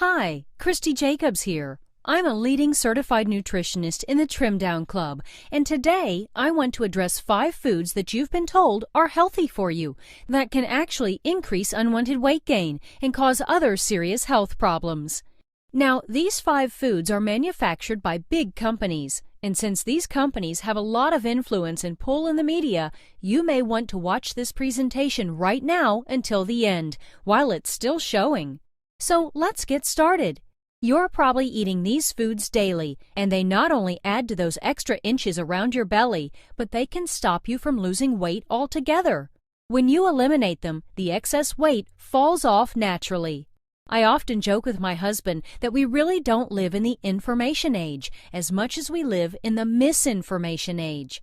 Hi, Christy Jacobs here. I'm a leading certified nutritionist in the Trim Down Club, and today I want to address 5 foods that you've been told are healthy for you that can actually increase unwanted weight gain and cause other serious health problems. Now, these 5 foods are manufactured by big companies, and since these companies have a lot of influence and pull in the media, you may want to watch this presentation right now until the end, while it's still showing. So let's get started. You're probably eating these foods daily, and they not only add to those extra inches around your belly, but they can stop you from losing weight altogether. When you eliminate them, the excess weight falls off naturally. I often joke with my husband that we really don't live in the information age as much as we live in the misinformation age.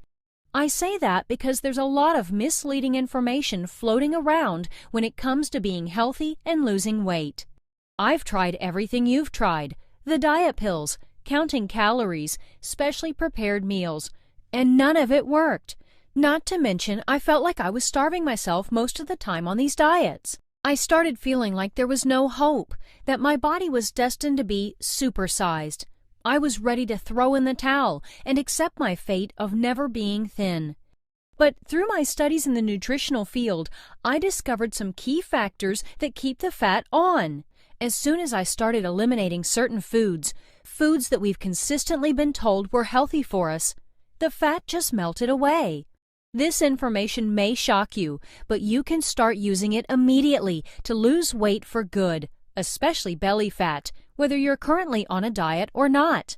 I say that because there's a lot of misleading information floating around when it comes to being healthy and losing weight. I've tried everything you've tried, the diet pills, counting calories, specially prepared meals, and none of it worked. Not to mention, I felt like I was starving myself most of the time on these diets. I started feeling like there was no hope, that my body was destined to be supersized. I was ready to throw in the towel and accept my fate of never being thin. But through my studies in the nutritional field, I discovered some key factors that keep the fat on. As soon as I started eliminating certain foods that we've consistently been told were healthy for us, the fat just melted away. This information may shock you, but you can start using it immediately to lose weight for good, especially belly fat, whether you're currently on a diet or not.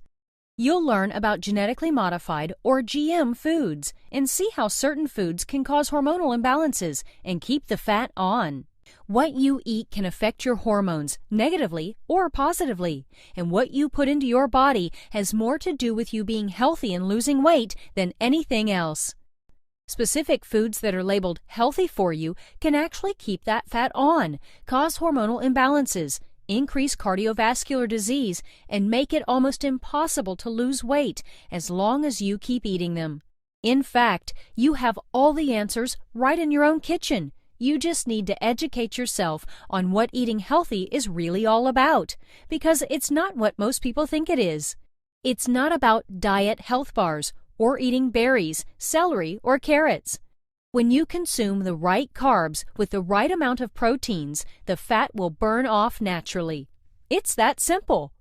You'll learn about genetically modified or GM foods and see how certain foods can cause hormonal imbalances and keep the fat on. What you eat can affect your hormones negatively or positively, and what you put into your body has more to do with you being healthy and losing weight than anything else. Specific foods that are labeled healthy for you can actually keep that fat on, cause hormonal imbalances, increase cardiovascular disease, and make it almost impossible to lose weight as long as you keep eating them. In fact, you have all the answers right in your own kitchen. You just need to educate yourself on what eating healthy is really all about, because it's not what most people think it is. It's not about diet health bars or eating berries, celery, or carrots. When you consume the right carbs with the right amount of proteins, the fat will burn off naturally. It's that simple.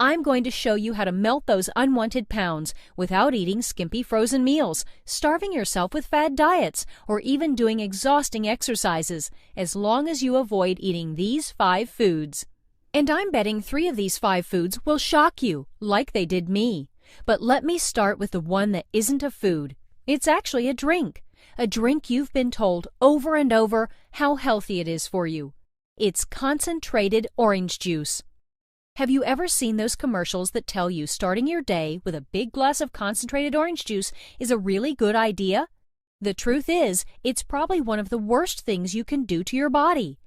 I'm going to show you how to melt those unwanted pounds without eating skimpy frozen meals, starving yourself with fad diets, or even doing exhausting exercises, as long as you avoid eating these 5 foods. And I'm betting 3 of these 5 foods will shock you, like they did me. But let me start with the one that isn't a food. It's actually a drink you've been told over and over how healthy it is for you. It's concentrated orange juice. Have you ever seen those commercials that tell you starting your day with a big glass of concentrated orange juice is a really good idea? The truth is, it's probably one of the worst things you can do to your body.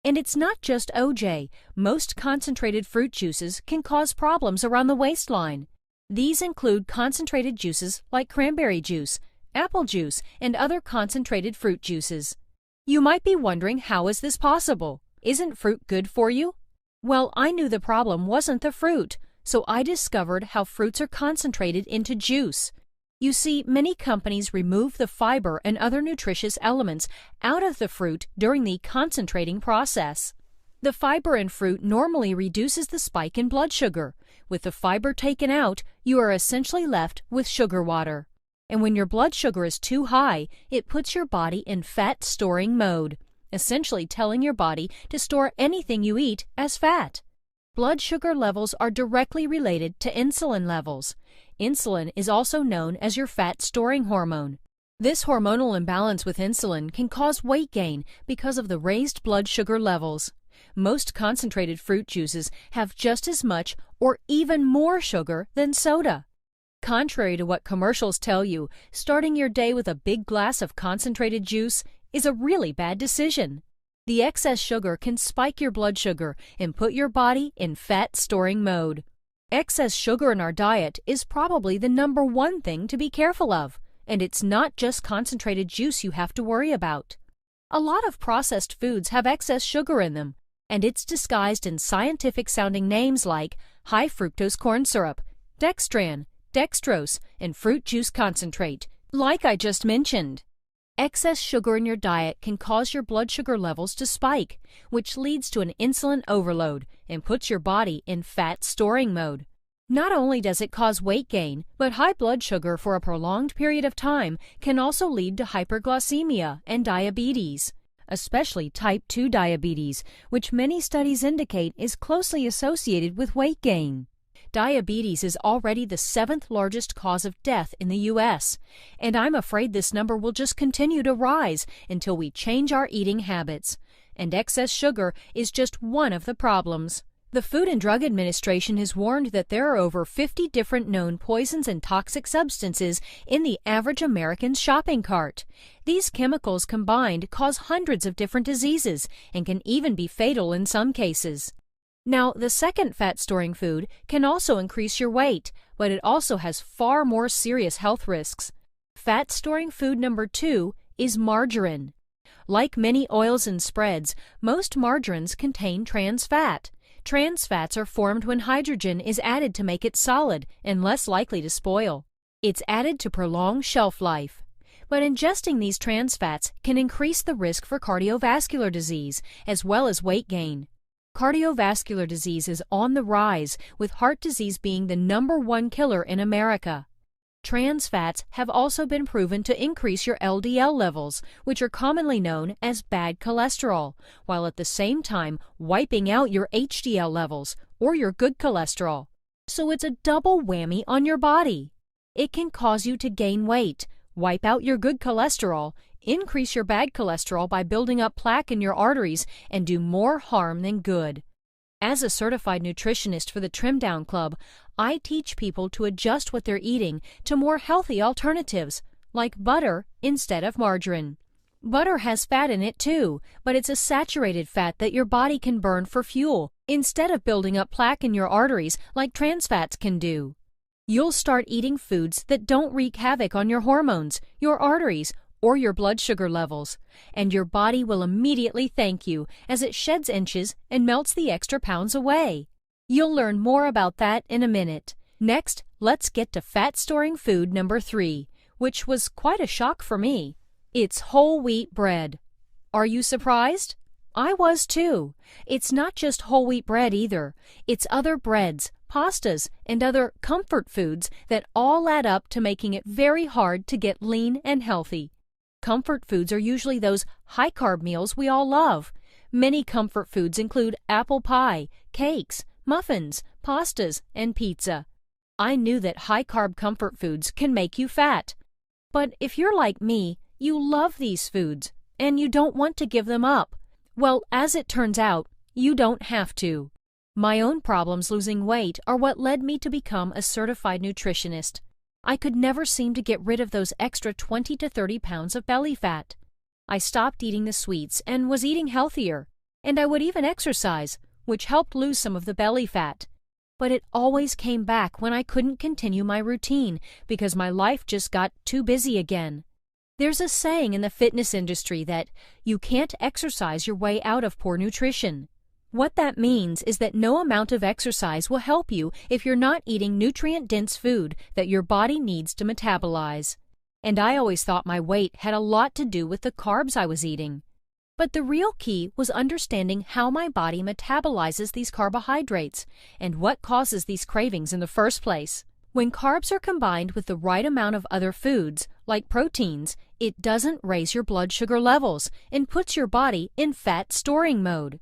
And it's not just OJ. Most concentrated fruit juices can cause problems around the waistline. These include concentrated juices like cranberry juice, apple juice, and other concentrated fruit juices. You might be wondering, how is this possible? Isn't fruit good for you? Well, I knew the problem wasn't the fruit, so I discovered how fruits are concentrated into juice. You see, many companies remove the fiber and other nutritious elements out of the fruit during the concentrating process. The fiber in fruit normally reduces the spike in blood sugar. With the fiber taken out, you are essentially left with sugar water. And when your blood sugar is too high, it puts your body in fat-storing mode, essentially telling your body to store anything you eat as fat. Blood sugar levels are directly related to insulin levels. Insulin is also known as your fat-storing hormone. This hormonal imbalance with insulin can cause weight gain because of the raised blood sugar levels. Most concentrated fruit juices have just as much or even more sugar than soda. Contrary to what commercials tell you, starting your day with a big glass of concentrated juice is a really bad decision. The excess sugar can spike your blood sugar and put your body in fat-storing mode. Excess sugar in our diet is probably the number 1 thing to be careful of, and it's not just concentrated juice you have to worry about. A lot of processed foods have excess sugar in them. and it's disguised in scientific-sounding names like high fructose corn syrup, dextran, dextrose, and fruit juice concentrate, like I just mentioned. Excess sugar in your diet can cause your blood sugar levels to spike, which leads to an insulin overload and puts your body in fat storing mode. Not only does it cause weight gain, but high blood sugar for a prolonged period of time can also lead to hyperglycemia and diabetes, especially type 2 diabetes, which many studies indicate is closely associated with weight gain. Diabetes is already the 7th largest cause of death in the U.S., and I'm afraid this number will just continue to rise until we change our eating habits. And excess sugar is just one of the problems. The Food and Drug Administration has warned that there are over 50 different known poisons and toxic substances in the average American's shopping cart. These chemicals combined cause hundreds of different diseases and can even be fatal in some cases. Now, the second fat-storing food can also increase your weight, but it also has far more serious health risks. Fat-storing food number 2 is margarine. Like many oils and spreads, most margarines contain trans fat. Trans fats are formed when hydrogen is added to make it solid and less likely to spoil. It's added to prolong shelf life. But ingesting these trans fats can increase the risk for cardiovascular disease as well as weight gain. Cardiovascular disease is on the rise, with heart disease being the #1 killer in America. Trans fats have also been proven to increase your LDL levels, which are commonly known as bad cholesterol, while at the same time wiping out your HDL levels, or your good cholesterol. So it's a double whammy on your body. It can cause you to gain weight, wipe out your good cholesterol, increase your bad cholesterol by building up plaque in your arteries, and do more harm than good. As a certified nutritionist for the Trim Down Club, I teach people to adjust what they're eating to more healthy alternatives, like butter instead of margarine. Butter has fat in it too, but it's a saturated fat that your body can burn for fuel, instead of building up plaque in your arteries like trans fats can do. You'll start eating foods that don't wreak havoc on your hormones, your arteries, or your blood sugar levels, and your body will immediately thank you as it sheds inches and melts the extra pounds away. You'll learn more about that in a minute. Next, let's get to fat-storing food number 3, which was quite a shock for me. It's whole wheat bread. Are you surprised? I was too. It's not just whole wheat bread either. It's other breads, pastas, and other comfort foods that all add up to making it very hard to get lean and healthy. Comfort foods are usually those high-carb meals we all love. Many comfort foods include apple pie, cakes, muffins, pastas, and pizza. I knew that high-carb comfort foods can make you fat. But if you're like me, you love these foods, and you don't want to give them up. Well, as it turns out, you don't have to. My own problems losing weight are what led me to become a certified nutritionist. I could never seem to get rid of those extra 20 to 30 pounds of belly fat. I stopped eating the sweets and was eating healthier, and I would even exercise, which helped lose some of the belly fat. But it always came back when I couldn't continue my routine because my life just got too busy again. There's a saying in the fitness industry that you can't exercise your way out of poor nutrition. What that means is that no amount of exercise will help you if you're not eating nutrient-dense food that your body needs to metabolize. And I always thought my weight had a lot to do with the carbs I was eating. But the real key was understanding how my body metabolizes these carbohydrates and what causes these cravings in the first place. When carbs are combined with the right amount of other foods, like proteins, it doesn't raise your blood sugar levels and puts your body in fat storing mode.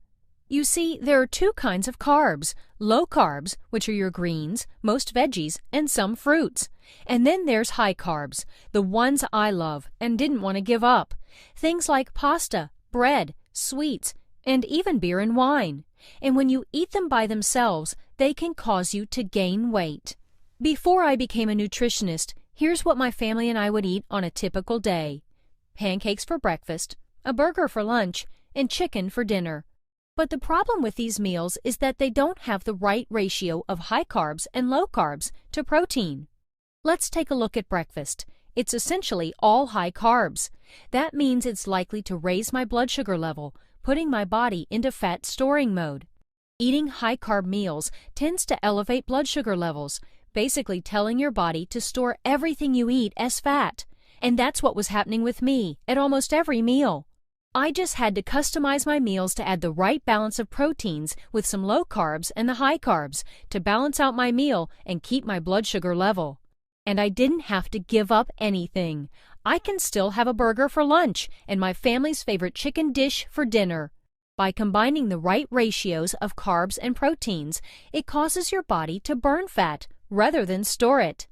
You see, there are 2 kinds of carbs: low carbs, which are your greens, most veggies, and some fruits. And then there's high carbs, the ones I love and didn't want to give up. Things like pasta, bread, sweets, and even beer and wine. And when you eat them by themselves, they can cause you to gain weight. Before I became a nutritionist, here's what my family and I would eat on a typical day: pancakes for breakfast, a burger for lunch, and chicken for dinner. But the problem with these meals is that they don't have the right ratio of high carbs and low carbs to protein. Let's take a look at breakfast. It's essentially all high carbs. That means it's likely to raise my blood sugar level, putting my body into fat storing mode. Eating high-carb meals tends to elevate blood sugar levels, basically telling your body to store everything you eat as fat. And that's what was happening with me at almost every meal. I just had to customize my meals to add the right balance of proteins with some low carbs and the high carbs to balance out my meal and keep my blood sugar level. And I didn't have to give up anything. I can still have a burger for lunch and my family's favorite chicken dish for dinner. By combining the right ratios of carbs and proteins, it causes your body to burn fat rather than store it.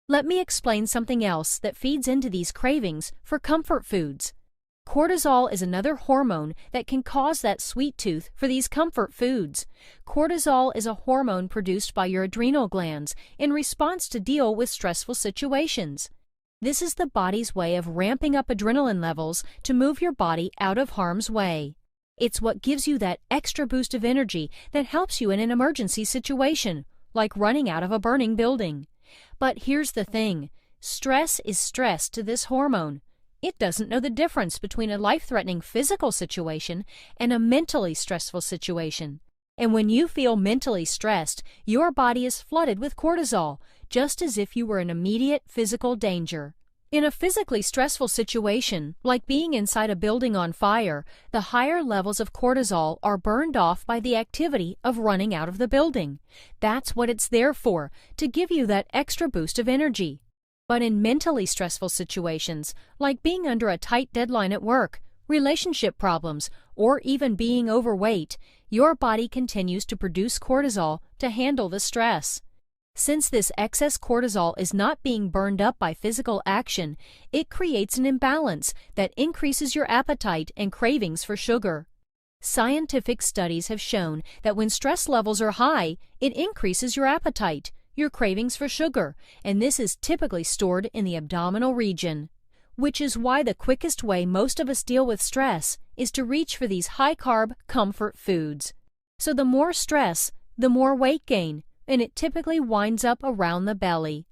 Let me explain something else that feeds into these cravings for comfort foods. Cortisol is another hormone that can cause that sweet tooth for these comfort foods. Cortisol is a hormone produced by your adrenal glands in response to deal with stressful situations. This is the body's way of ramping up adrenaline levels to move your body out of harm's way. It's what gives you that extra boost of energy that helps you in an emergency situation, like running out of a burning building. But here's the thing, stress is stress to this hormone. It doesn't know the difference between a life-threatening physical situation and a mentally stressful situation. And when you feel mentally stressed, your body is flooded with cortisol, just as if you were in immediate physical danger. In a physically stressful situation, like being inside a building on fire, the higher levels of cortisol are burned off by the activity of running out of the building. That's what it's there for, to give you that extra boost of energy. But in mentally stressful situations, like being under a tight deadline at work, relationship problems, or even being overweight, your body continues to produce cortisol to handle the stress. Since this excess cortisol is not being burned up by physical action, it creates an imbalance that increases your appetite and cravings for sugar. Scientific studies have shown that when stress levels are high, it increases your appetite, your cravings for sugar, and this is typically stored in the abdominal region. Which is why the quickest way most of us deal with stress is to reach for these high-carb comfort foods. So the more stress, the more weight gain, and it typically winds up around the belly.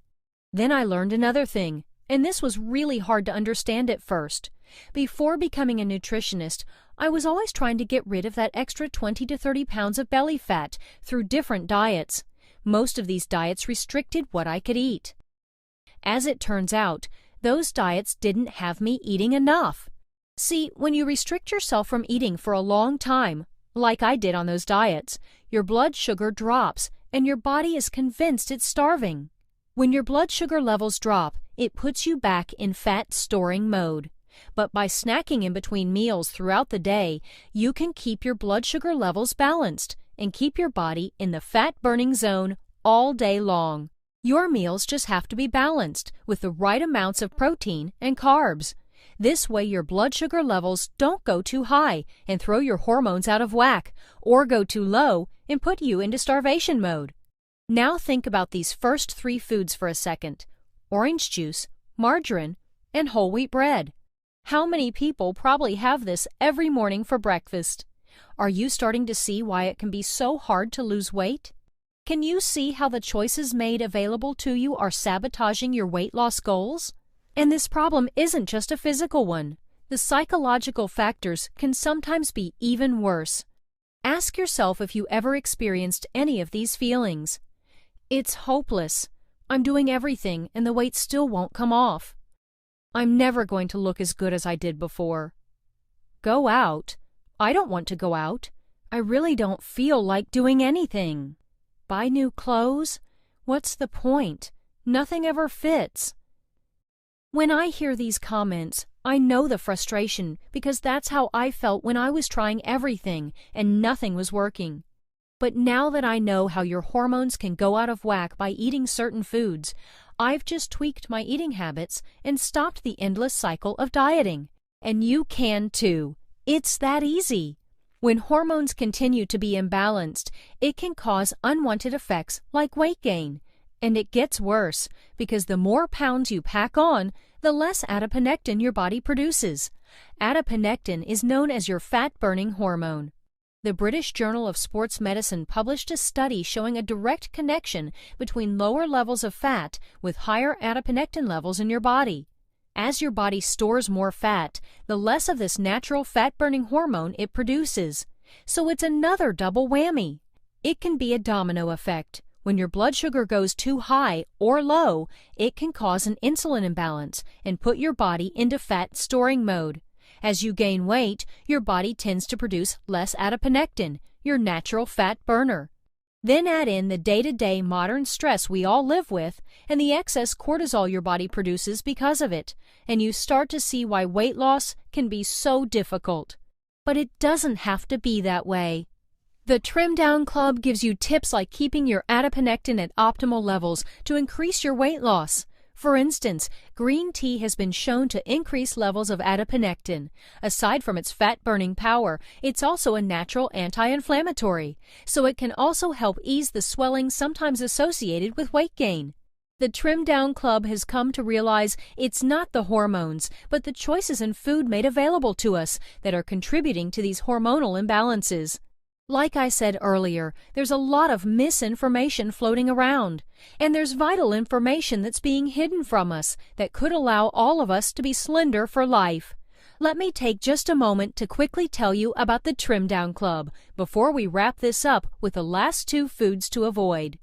Then I learned another thing, and this was really hard to understand at first. Before becoming a nutritionist, I was always trying to get rid of that extra 20 to 30 pounds of belly fat through different diets. Most of these diets restricted what I could eat. As it turns out, those diets didn't have me eating enough. See, when you restrict yourself from eating for a long time, like I did on those diets, your blood sugar drops and your body is convinced it's starving. When your blood sugar levels drop, it puts you back in fat storing mode. But by snacking in between meals throughout the day, you can keep your blood sugar levels balanced and keep your body in the fat-burning zone all day long. Your meals just have to be balanced with the right amounts of protein and carbs. This way your blood sugar levels don't go too high and throw your hormones out of whack, or go too low and put you into starvation mode. Now think about these first 3 foods for a second: orange juice, margarine, and whole wheat bread. How many people probably have this every morning for breakfast? Are you starting to see why it can be so hard to lose weight? Can you see how the choices made available to you are sabotaging your weight loss goals? And this problem isn't just a physical one. The psychological factors can sometimes be even worse. Ask yourself if you ever experienced any of these feelings. It's hopeless. I'm doing everything and the weight still won't come off. I'm never going to look as good as I did before. Go out. I don't want to go out. I really don't feel like doing anything. Buy new clothes? What's the point? Nothing ever fits. When I hear these comments, I know the frustration because that's how I felt when I was trying everything and nothing was working. But now that I know how your hormones can go out of whack by eating certain foods, I've just tweaked my eating habits and stopped the endless cycle of dieting. And you can too. It's that easy. When hormones continue to be imbalanced, it can cause unwanted effects like weight gain. And it gets worse because the more pounds you pack on, the less adiponectin your body produces. Adiponectin is known as your fat-burning hormone. The British Journal of Sports Medicine published a study showing a direct connection between lower levels of fat with higher adiponectin levels in your body. As your body stores more fat, the less of this natural fat-burning hormone it produces. So it's another double whammy. It can be a domino effect. When your blood sugar goes too high or low, it can cause an insulin imbalance and put your body into fat storing mode. As you gain weight, your body tends to produce less adiponectin, your natural fat burner. Then add in the day-to-day modern stress we all live with and the excess cortisol your body produces because of it, and you start to see why weight loss can be so difficult. But it doesn't have to be that way. The Trim Down Club gives you tips like keeping your adiponectin at optimal levels to increase your weight loss. For instance, green tea has been shown to increase levels of adiponectin. Aside from its fat-burning power, it's also a natural anti-inflammatory, so it can also help ease the swelling sometimes associated with weight gain. The Trim Down Club has come to realize it's not the hormones, but the choices in food made available to us that are contributing to these hormonal imbalances. Like I said earlier, there's a lot of misinformation floating around, and there's vital information that's being hidden from us that could allow all of us to be slender for life. Let me take just a moment to quickly tell you about the Trim Down Club before we wrap this up with the last 2 foods to avoid.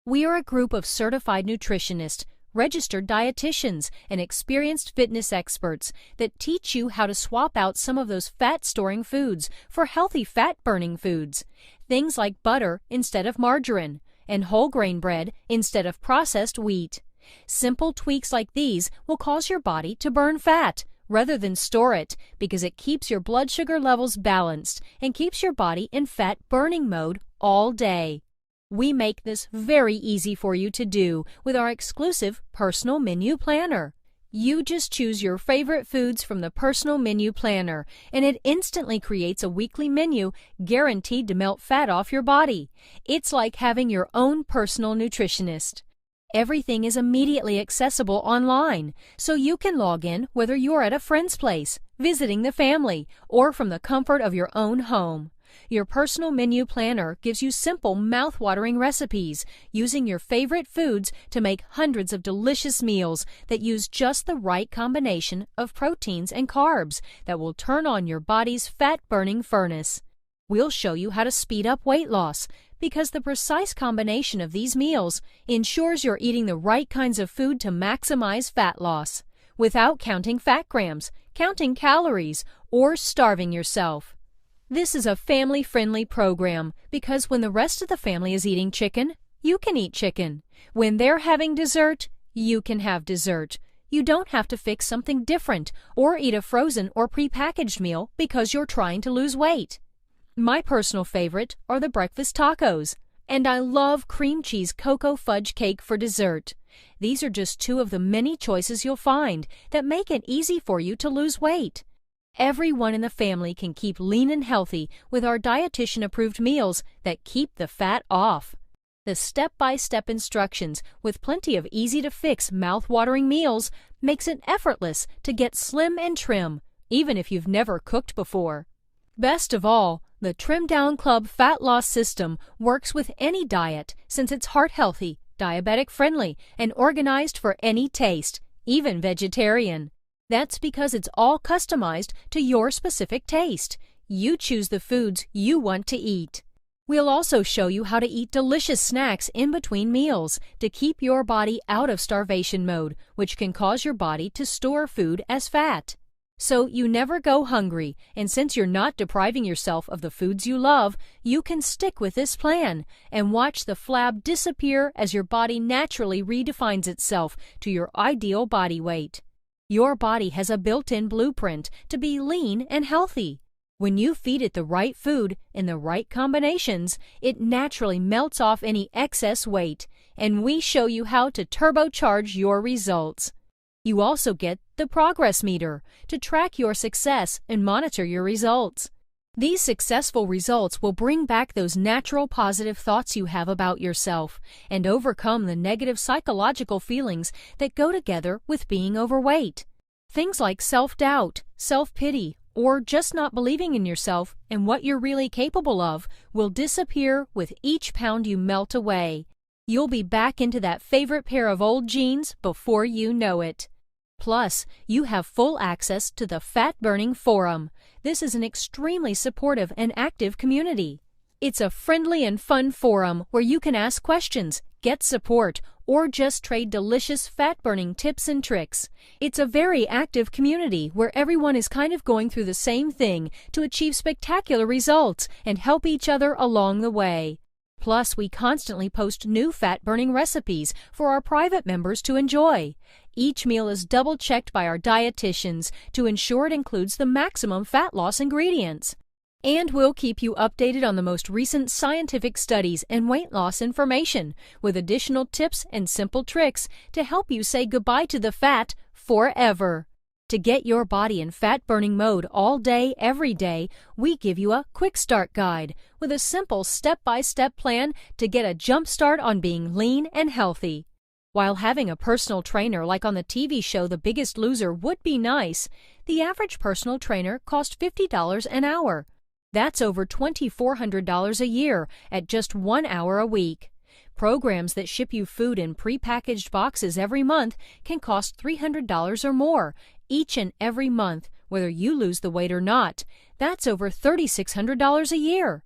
We are a group of certified nutritionists, registered dietitians, and experienced fitness experts that teach you how to swap out some of those fat-storing foods for healthy fat-burning foods. Things like butter instead of margarine, and whole grain bread instead of processed wheat. Simple tweaks like these will cause your body to burn fat rather than store it because it keeps your blood sugar levels balanced and keeps your body in fat-burning mode all day. We make this very easy for you to do with our exclusive Personal Menu Planner. You just choose your favorite foods from the Personal Menu Planner, and it instantly creates a weekly menu guaranteed to melt fat off your body. It's like having your own personal nutritionist. Everything is immediately accessible online, so you can log in whether you're at a friend's place, visiting the family, or from the comfort of your own home. Your Personal Menu Planner gives you simple, mouth-watering recipes using your favorite foods to make hundreds of delicious meals that use just the right combination of proteins and carbs that will turn on your body's fat-burning furnace. We'll show you how to speed up weight loss because the precise combination of these meals ensures you're eating the right kinds of food to maximize fat loss without counting fat grams, counting calories, or starving yourself. This is a family-friendly program because when the rest of the family is eating chicken, you can eat chicken. When they're having dessert, you can have dessert. You don't have to fix something different or eat a frozen or prepackaged meal because you're trying to lose weight. My personal favorite are the breakfast tacos, and I love cream cheese cocoa fudge cake for dessert. These are just 2 of the many choices you'll find that make it easy for you to lose weight. Everyone in the family can keep lean and healthy with our dietitian-approved meals that keep the fat off. The step-by-step instructions with plenty of easy-to-fix, mouth-watering meals makes it effortless to get slim and trim, even if you've never cooked before. Best of all, the Trim Down Club Fat Loss System works with any diet since it's heart-healthy, diabetic-friendly, and organized for any taste, even vegetarian. That's because it's all customized to your specific taste. You choose the foods you want to eat. We'll also show you how to eat delicious snacks in between meals to keep your body out of starvation mode, which can cause your body to store food as fat. So you never go hungry, and since you're not depriving yourself of the foods you love, you can stick with this plan and watch the flab disappear as your body naturally redefines itself to your ideal body weight. Your body has a built-in blueprint to be lean and healthy. When you feed it the right food in the right combinations, it naturally melts off any excess weight, and we show you how to turbocharge your results. You also get the progress meter to track your success and monitor your results. These successful results will bring back those natural positive thoughts you have about yourself and overcome the negative psychological feelings that go together with being overweight. Things like self-doubt, self-pity, or just not believing in yourself and what you're really capable of will disappear with each pound you melt away. You'll be back into that favorite pair of old jeans before you know it. Plus, you have full access to the Fat Burning Forum. This is an extremely supportive and active community. It's a friendly and fun forum where you can ask questions, get support, or just trade delicious fat-burning tips and tricks. It's a very active community where everyone is kind of going through the same thing to achieve spectacular results and help each other along the way. Plus, we constantly post new fat-burning recipes for our private members to enjoy. Each meal is double-checked by our dietitians to ensure it includes the maximum fat loss ingredients. And we'll keep you updated on the most recent scientific studies and weight loss information, with additional tips and simple tricks to help you say goodbye to the fat forever. To get your body in fat-burning mode all day, every day, we give you a quick start guide with a simple step-by-step plan to get a jump start on being lean and healthy. While having a personal trainer like on the TV show The Biggest Loser would be nice, the average personal trainer costs $50 an hour. That's over $2,400 a year at just 1 hour a week. Programs that ship you food in prepackaged boxes every month can cost $300 or more each and every month, whether you lose the weight or not. That's over $3,600 a year.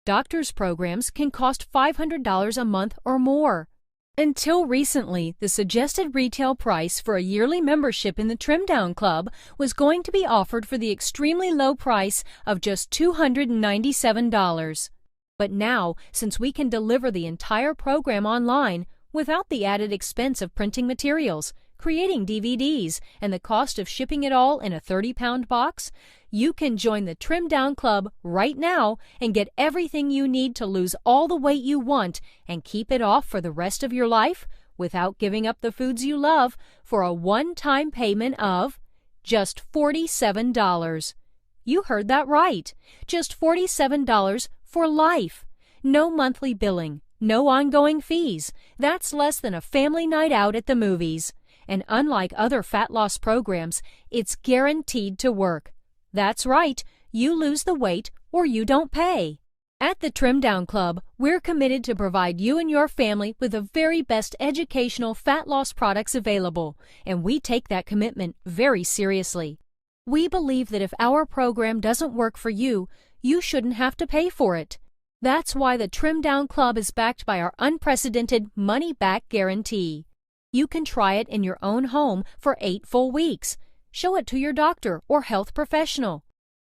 Doctors' programs can cost $500 a month or more. Until recently, the suggested retail price for a yearly membership in the Trim Down Club was going to be offered for the extremely low price of just $297. But now, since we can deliver the entire program online without the added expense of printing materials, creating DVDs, and the cost of shipping it all in a 30-pound box, you can join the Trim Down Club right now and get everything you need to lose all the weight you want and keep it off for the rest of your life without giving up the foods you love for a one-time payment of just $47. You heard that right. Just $47 for life. No monthly billing, no ongoing fees. That's less than a family night out at the movies. And unlike other fat loss programs, it's guaranteed to work. That's right, you lose the weight or you don't pay. At the Trim Down Club, we're committed to provide you and your family with the very best educational fat loss products available, and we take that commitment very seriously. We believe that if our program doesn't work for you, you shouldn't have to pay for it. That's why the Trim Down Club is backed by our unprecedented money-back guarantee. You can try it in your own home for 8 full weeks. Show it to your doctor or health professional.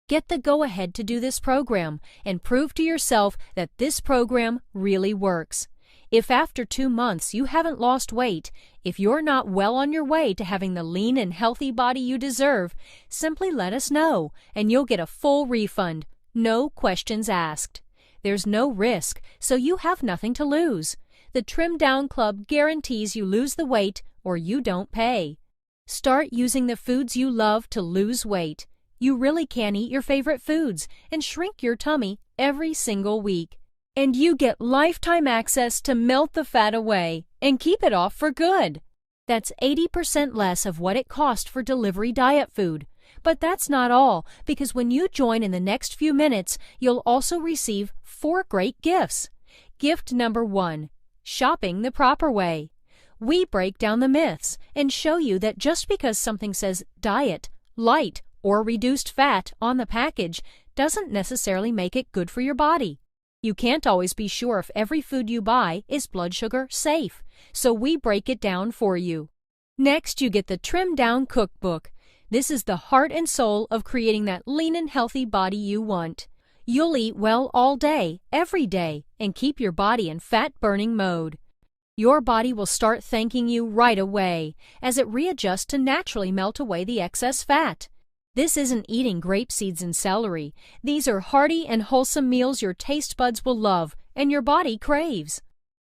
Get the go-ahead to do this program and prove to yourself that this program really works. If after 2 months you haven't lost weight, if you're not well on your way to having the lean and healthy body you deserve, simply let us know and you'll get a full refund. No questions asked. There's no risk, so you have nothing to lose. The Trim Down Club guarantees you lose the weight or you don't pay. Start using the foods you love to lose weight. You really can eat your favorite foods and shrink your tummy every single week. And you get lifetime access to melt the fat away and keep it off for good. That's 80% less of what it cost for delivery diet food. But that's not all, because when you join in the next few minutes, you'll also receive 4 great gifts. Gift number 1. Shopping the proper way. We break down the myths and show you that just because something says diet, light, or reduced fat on the package doesn't necessarily make it good for your body. You can't always be sure if every food you buy is blood sugar safe, so we break it down for you. Next, you get the Trim Down Cookbook. This is the heart and soul of creating that lean and healthy body you want. You'll eat well all day, every day, and keep your body in fat-burning mode. Your body will start thanking you right away as it readjusts to naturally melt away the excess fat. This isn't eating grape seeds and celery. These are hearty and wholesome meals your taste buds will love and your body craves.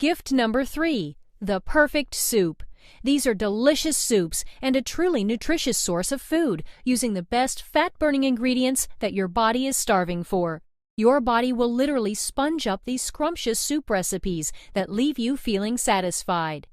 Gift number 3. The Perfect Soup. These are delicious soups and a truly nutritious source of food using the best fat-burning ingredients that your body is starving for. Your body will literally sponge up these scrumptious soup recipes that leave you feeling satisfied.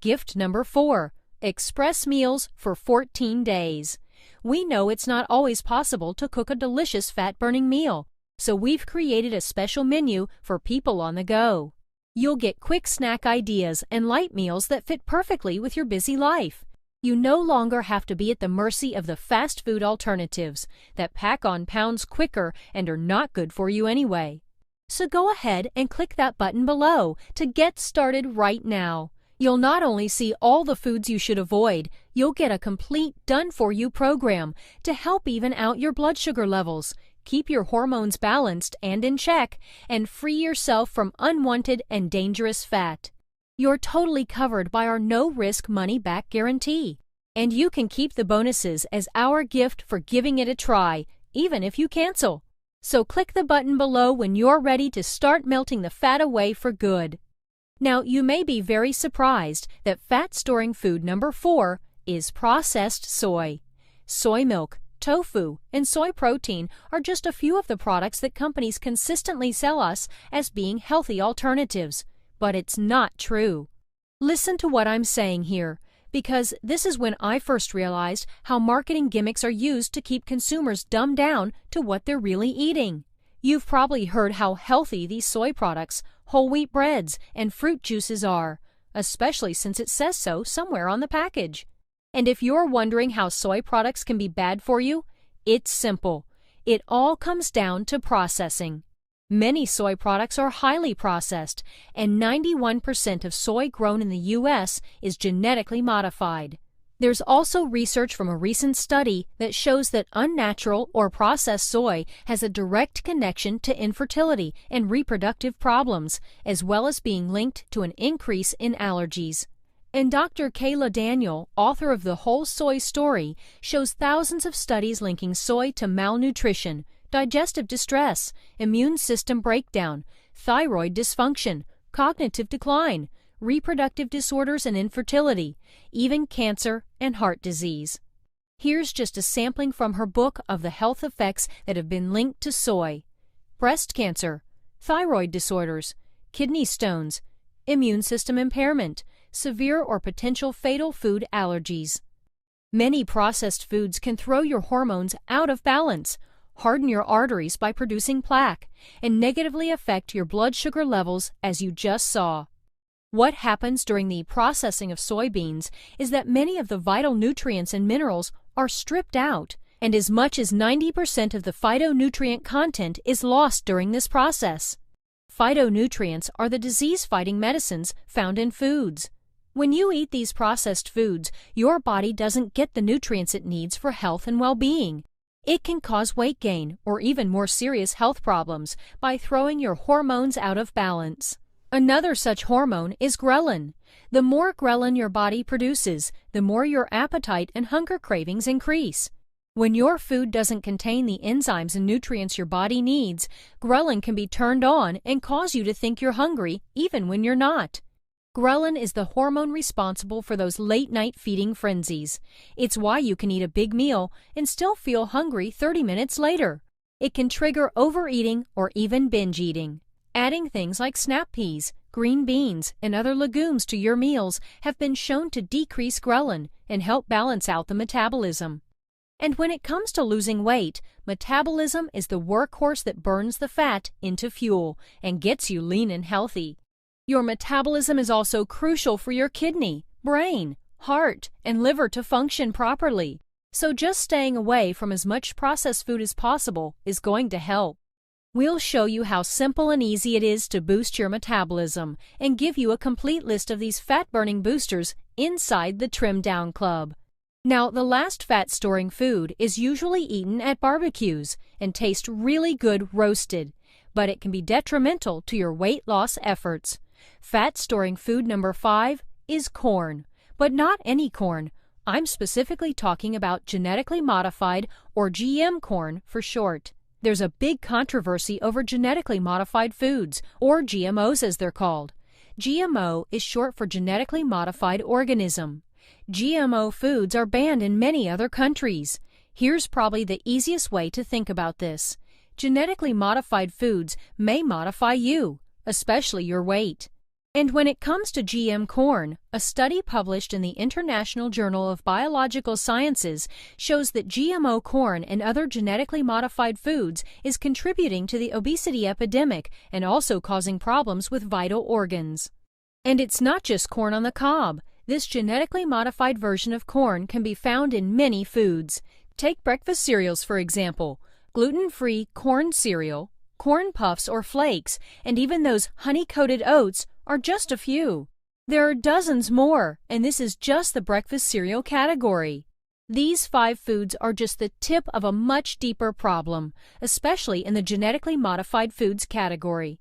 Gift number 4. Express meals for 14 days. We know it's not always possible to cook a delicious fat-burning meal, so we've created a special menu for people on the go. You'll get quick snack ideas and light meals that fit perfectly with your busy life. You no longer have to be at the mercy of the fast food alternatives that pack on pounds quicker and are not good for you anyway. So go ahead and click that button below to get started right now. You'll not only see all the foods you should avoid, you'll get a complete done-for-you program to help even out your blood sugar levels, keep your hormones balanced and in check, and free yourself from unwanted and dangerous fat. You're totally covered by our no-risk money-back guarantee. And you can keep the bonuses as our gift for giving it a try, even if you cancel. So click the button below when you're ready to start melting the fat away for good. Now, you may be very surprised that fat-storing food number 4 is processed soy. Soy milk, tofu, and soy protein are just a few of the products that companies consistently sell us as being healthy alternatives. But it's not true. Listen to what I'm saying here, because this is when I first realized how marketing gimmicks are used to keep consumers dumbed down to what they're really eating. You've probably heard how healthy these soy products, whole wheat breads, and fruit juices are, especially since it says so somewhere on the package. And if you're wondering how soy products can be bad for you, it's simple. It all comes down to processing. Many soy products are highly processed, and 91% of soy grown in the U.S. is genetically modified. There's also research from a recent study that shows that unnatural or processed soy has a direct connection to infertility and reproductive problems, as well as being linked to an increase in allergies. And Dr. Kayla Daniel, author of The Whole Soy Story, shows thousands of studies linking soy to malnutrition, digestive distress, immune system breakdown, thyroid dysfunction, cognitive decline, reproductive disorders and infertility, even cancer and heart disease. Here's just a sampling from her book of the health effects that have been linked to soy: breast cancer, thyroid disorders, kidney stones, immune system impairment, severe or potential fatal food allergies. Many processed foods can throw your hormones out of balance, harden your arteries by producing plaque, and negatively affect your blood sugar levels, as you just saw. What happens during the processing of soybeans is that many of the vital nutrients and minerals are stripped out, and as much as 90% of the phytonutrient content is lost during this process. Phytonutrients are the disease-fighting medicines found in foods. When you eat these processed foods, your body doesn't get the nutrients it needs for health and well-being. It can cause weight gain or even more serious health problems by throwing your hormones out of balance. Another such hormone is ghrelin. The more ghrelin your body produces, the more your appetite and hunger cravings increase. When your food doesn't contain the enzymes and nutrients your body needs, ghrelin can be turned on and cause you to think you're hungry even when you're not. Ghrelin is the hormone responsible for those late-night feeding frenzies. It's why you can eat a big meal and still feel hungry 30 minutes later. It can trigger overeating or even binge eating. Adding things like snap peas, green beans, and other legumes to your meals have been shown to decrease ghrelin and help balance out the metabolism. And when it comes to losing weight, metabolism is the workhorse that burns the fat into fuel and gets you lean and healthy. Your metabolism is also crucial for your kidney, brain, heart, and liver to function properly. So just staying away from as much processed food as possible is going to help. We'll show you how simple and easy it is to boost your metabolism and give you a complete list of these fat-burning boosters inside the Trim Down Club. Now, the last fat-storing food is usually eaten at barbecues and tastes really good roasted, but it can be detrimental to your weight loss efforts. Fat-storing food number 5 is corn, but not any corn. I'm specifically talking about genetically modified, or GM corn for short. There's a big controversy over genetically modified foods, or GMOs as they're called. GMO is short for genetically modified organism. GMO foods are banned in many other countries. Here's probably the easiest way to think about this. Genetically modified foods may modify you, especially your weight. And when it comes to GM corn, a study published in the International Journal of Biological Sciences shows that GMO corn and other genetically modified foods is contributing to the obesity epidemic and also causing problems with vital organs. And it's not just corn on the cob. This genetically modified version of corn can be found in many foods. Take breakfast cereals, for example. Gluten-free corn cereal, corn puffs or flakes, and even those honey-coated oats are just a few. There are dozens more, and this is just the breakfast cereal category. These 5 foods are just the tip of a much deeper problem, especially in the genetically modified foods category.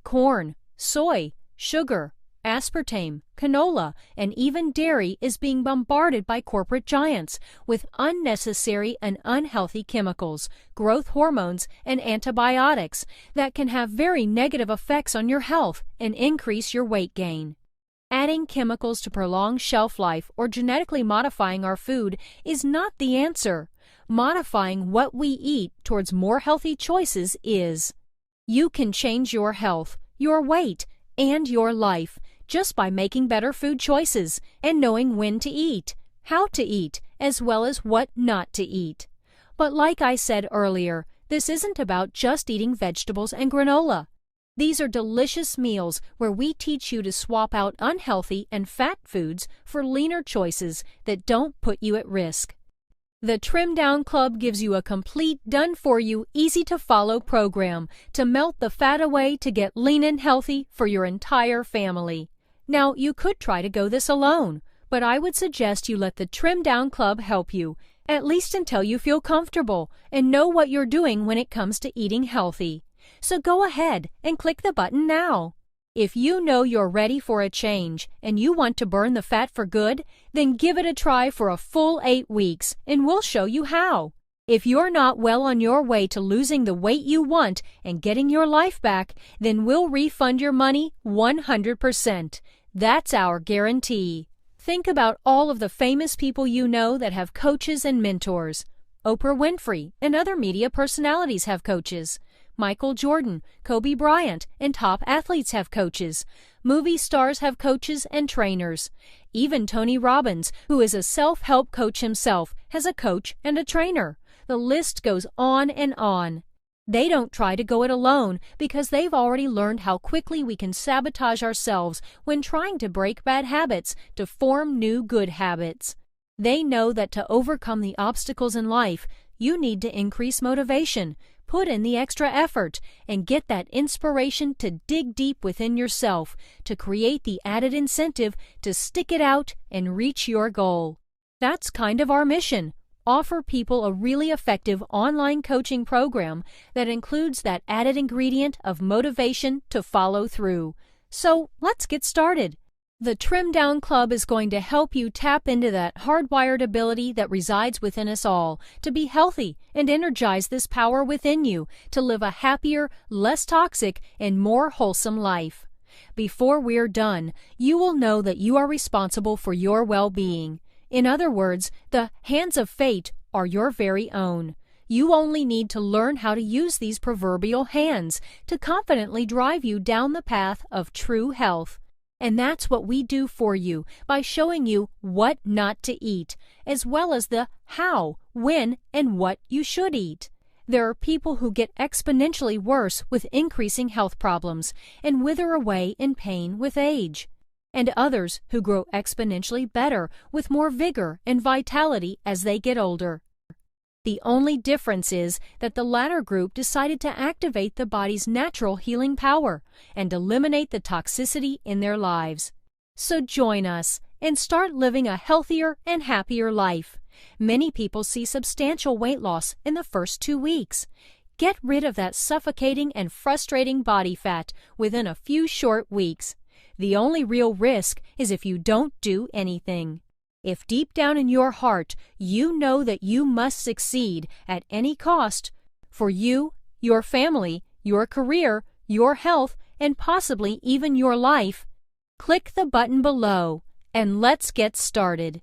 Corn, soy, sugar, aspartame, canola, and even dairy is being bombarded by corporate giants with unnecessary and unhealthy chemicals, growth hormones, and antibiotics that can have very negative effects on your health and increase your weight gain. Adding chemicals to prolong shelf life or genetically modifying our food is not the answer. Modifying what we eat towards more healthy choices is. You can change your health, your weight, and your life just by making better food choices and knowing when to eat, how to eat, as well as what not to eat. But like I said earlier, this isn't about just eating vegetables and granola. These are delicious meals where we teach you to swap out unhealthy and fat foods for leaner choices that don't put you at risk. The Trim Down Club gives you a complete, done-for-you, easy-to-follow program to melt the fat away to get lean and healthy for your entire family. Now, you could try to go this alone, but I would suggest you let the Trim Down Club help you, at least until you feel comfortable and know what you're doing when it comes to eating healthy. So go ahead and click the button now. If you know you're ready for a change and you want to burn the fat for good, then give it a try for a full 8 weeks and we'll show you how. If you're not well on your way to losing the weight you want and getting your life back, then we'll refund your money 100%. That's our guarantee. Think about all of the famous people you know that have coaches and mentors. Oprah Winfrey and other media personalities have coaches. Michael Jordan, Kobe Bryant, and top athletes have coaches. Movie stars have coaches and trainers. Even Tony Robbins, who is a self-help coach himself, has a coach and a trainer. The list goes on and on. They don't try to go it alone because they've already learned how quickly we can sabotage ourselves when trying to break bad habits to form new good habits. They know that to overcome the obstacles in life, you need to increase motivation, put in the extra effort, and get that inspiration to dig deep within yourself to create the added incentive to stick it out and reach your goal. That's kind of our mission. Offer people a really effective online coaching program that includes that added ingredient of motivation to follow through. So let's get started. The Trim Down Club is going to help you tap into that hardwired ability that resides within us all to be healthy and energize this power within you to live a happier, less toxic, and more wholesome life. Before we're done, you will know that you are responsible for your well-being. In other words, the hands of fate are your very own. You only need to learn how to use these proverbial hands to confidently drive you down the path of true health. And that's what we do for you by showing you what not to eat, as well as the how, when, and what you should eat. There are people who get exponentially worse with increasing health problems and wither away in pain with age, and others who grow exponentially better with more vigor and vitality as they get older. The only difference is that the latter group decided to activate the body's natural healing power and eliminate the toxicity in their lives. So join us and start living a healthier and happier life. Many people see substantial weight loss in the first 2 weeks. Get rid of that suffocating and frustrating body fat within a few short weeks. The only real risk is if you don't do anything. If deep down in your heart you know that you must succeed at any cost for you, your family, your career, your health, and possibly even your life, click the button below and let's get started.